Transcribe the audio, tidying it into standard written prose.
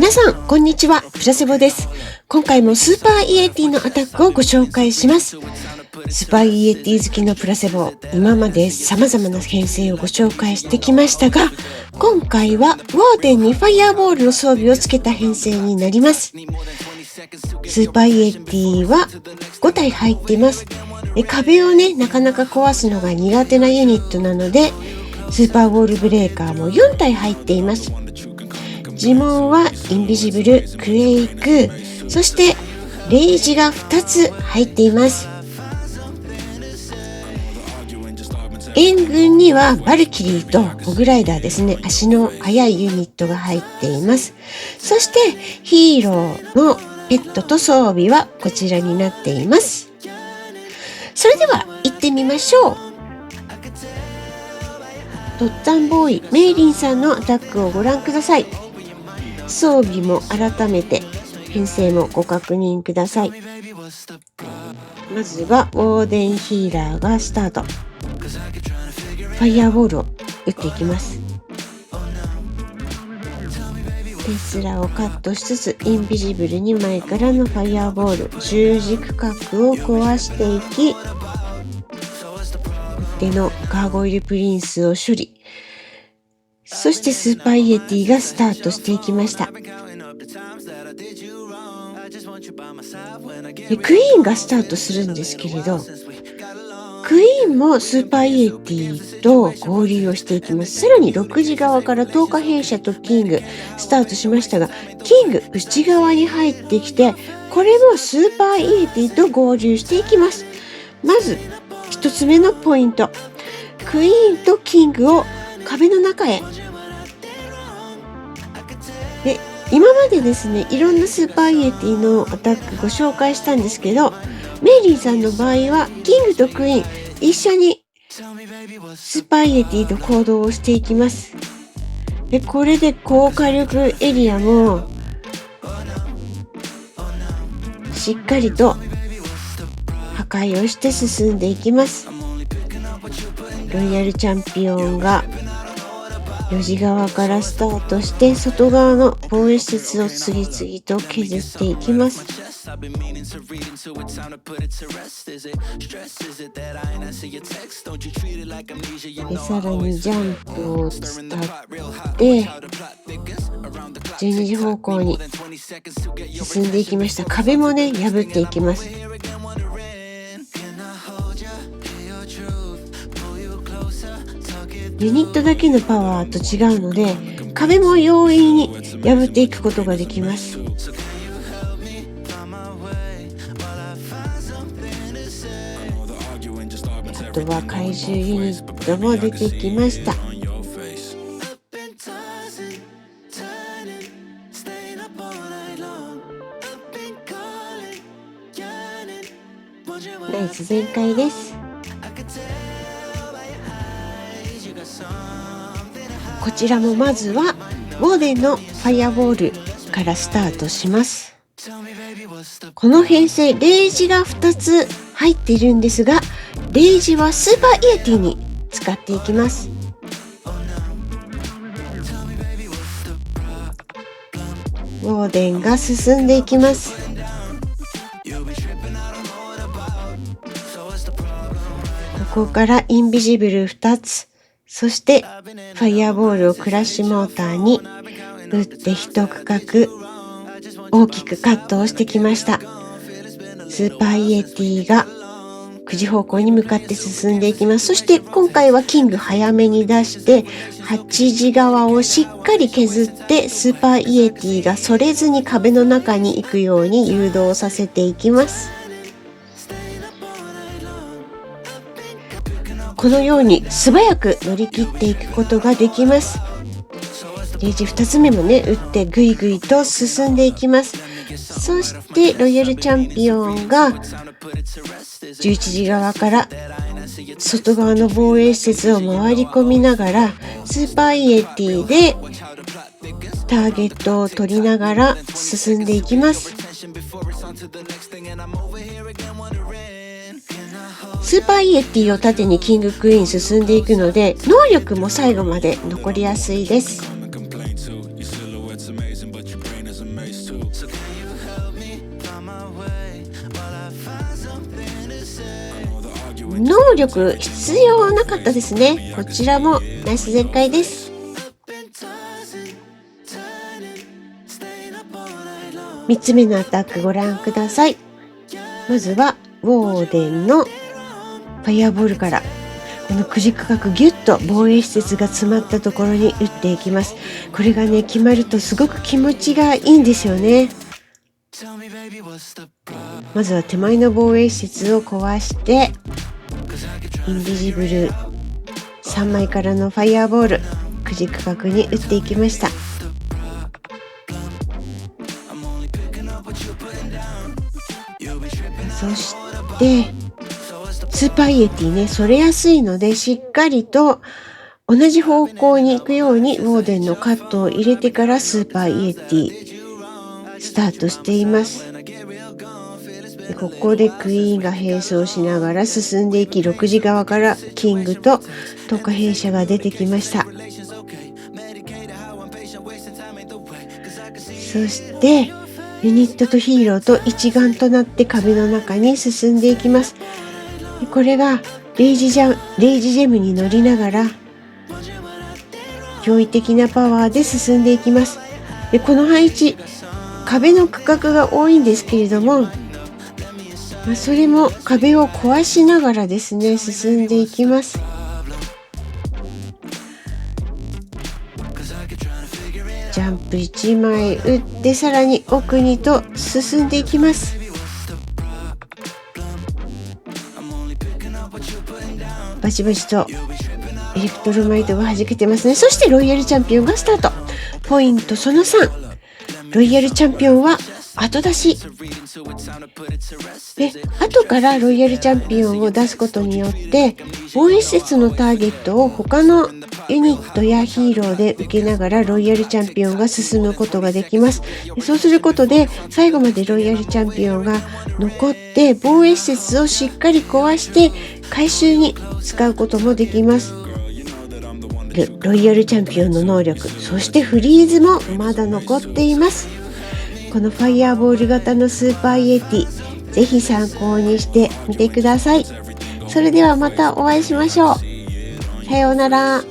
皆さん、こんにちは。プラセボです。今回もスーパーイエティのアタックをご紹介します。スーパーイエティ好きのプラセボ、今まで様々な編成をご紹介してきましたが、今回はウォーデンにファイヤーボールの装備をつけた編成になります。スーパーイエティは5体入っています。壁をなかなか壊すのが苦手なユニットなので、スーパーウォールブレーカーも4体入っています。呪文はインビジブル、クエイク、そしてレイジが2つ入っています。援軍にはバルキリーとホグライダーですね、足の速いユニットが入っています。そしてヒーローのペットと装備はこちらになっています。それでは行ってみましょう。とっつぁんボーイメイリンさんのアタックをご覧ください。装備も改めて編成もご確認ください。まずはウォーデンヒーラーがスタート。ファイヤーボールを打っていきます。テスラをカットしつつインビジブルに前からのファイヤーボール、十字区画を壊していき、手のガーゴイルプリンスを処理。そしてスーパーイエティがスタートしていきました。クイーンがスタートするんですけれど、クイーンもスーパーイエティと合流をしていきます。さらに6時側から10日弊社とキングスタートしましたが、キング内側に入ってきて、これもスーパーイエティと合流していきます。まず1つ目のポイント、クイーンとキングを壁の中へ。で、今までですね、いろんなスーパーイエティのアタックご紹介したんですけど、メイリーさんの場合はキングとクイーン一緒にスーパーイエティと行動をしていきます。で、これで高火力エリアもしっかりと破壊をして進んでいきます。ロイヤルチャンピオンが4時側からスタートして外側の防衛施設を次々と削っていきます。さらにジャンプを伝って12時方向に進んでいきました。壁も破っていきます。ユニットだけのパワーと違うので、壁も容易に破っていくことができます。あとは怪獣ユニットも出てきました。ナイス全開です。こちらもまずはウォーデンのファイアボールからスタートします。この編成レイジが2つ入っているんですが、レイジはスーパーイエティに使っていきます。ウォーデンが進んでいきます。ここからインビジブル2つ、そしてファイヤーボールをクラッシュモーターに打って一区画大きくカットをしてきました。スーパーイエティが9時方向に向かって進んでいきます。そして今回はキング早めに出して8時側をしっかり削ってスーパーイエティがそれずに壁の中に行くように誘導させていきます。このように素早く乗り切っていくことができます。レイジ2つ目も打ってぐいぐいと進んでいきます。そしてロイヤルチャンピオンが11時側から外側の防衛施設を回り込みながらスーパーイエティでターゲットを取りながら進んでいきます。スーパーイエティを盾にキングクイーン進んでいくので、能力も最後まで残りやすいです。能力必要なかったですね。こちらもナイス全開です。3つ目のアタックご覧ください。まずはウォーデンのファイアボールから、この9時価格ギュッと防衛施設が詰まったところに打っていきます。これがね、決まるとすごく気持ちがいいんですよね。まずは手前の防衛施設を壊して、インビジブル3枚からのファイアボール、9時価格に打っていきました。そしてスーパーイエティね、それやすいのでしっかりと同じ方向に行くようにウォーデンのカットを入れてからスーパーイエティスタートしています。でここでクイーンが並走しながら進んでいき、6時側からキングとトカ兵舎が出てきました。そしてユニットとヒーローと一丸となって壁の中に進んでいきます。これがレイジジェムに乗りながら驚異的なパワーで進んでいきます。でこの配置、壁の区画が多いんですけれども、それも壁を壊しながらですね、進んでいきます。ジャンプ1枚打ってさらに奥にと進んでいきます。バチバチとエレクトロマイトが弾けてますね。そしてロイヤルチャンピオンがスタート。ポイントその3、ロイヤルチャンピオンは後出しで、後からロイヤルチャンピオンを出すことによって防衛施設のターゲットを他のユニットやヒーローで受けながらロイヤルチャンピオンが進むことができます。そうすることで最後までロイヤルチャンピオンが残って防衛施設をしっかり壊して回収に使うこともできます。ロイヤルチャンピオンの能力、そしてフリーズもまだ残っています。このファイヤーボール型のスーパーイエティ、ぜひ参考にしてみてください。それではまたお会いしましょう。さようなら。